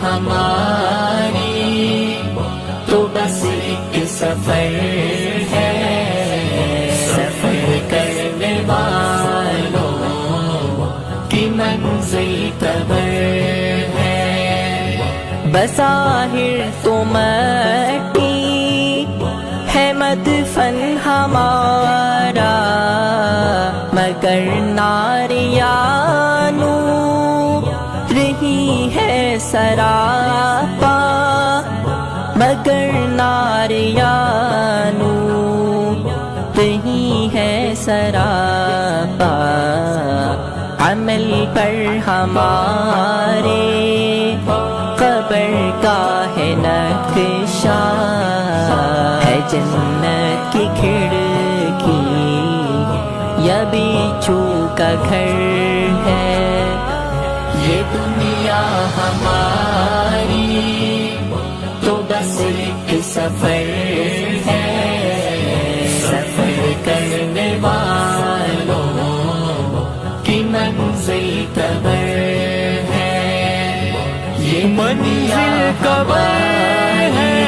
ہماری تو بس ایک سفر ہے، سفر کرنے والوں کی منزل قبر ہے۔ بظاہر تو مٹی ہے مدفن ہمارا، مگر ناریانو رہی ہے سراپا، مگر ناریانو رہی ہے سراپا۔ عمل پر ہمارے قبر کا ہے نقشہ، ہے جنت کی کھڑکی یا بیچو کا گھر ہے۔ یہ دنیا ہماری تو بس ایک سفر ہے، سفر کرنے والوں کی منزل قبر ہے۔ یہ منزل قبر ہے،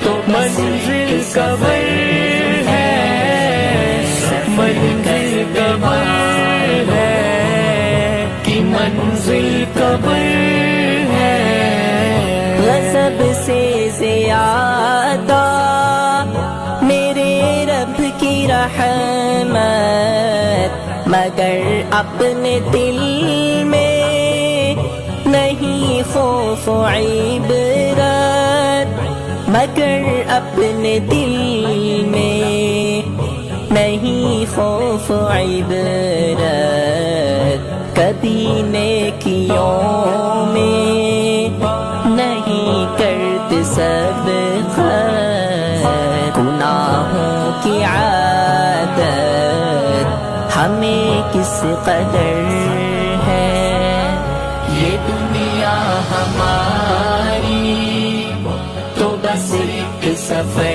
تو منزل قبر ہے، منزل قبر ہے، کی منزل قبر ہے۔ غضب سے زیادہ میرے رب کی رحمت، مگر اپنے دل میں نہیں خوف و عبرت، مگر اپنے دل میں نہیں خوف و عبرت۔ کبھی نیکیوں میں نہیں کرتے سبقت، گناہوں کی عادت ہمیں کس قدر ہے۔ یہ دنیا ہماری تو بس ایک سفر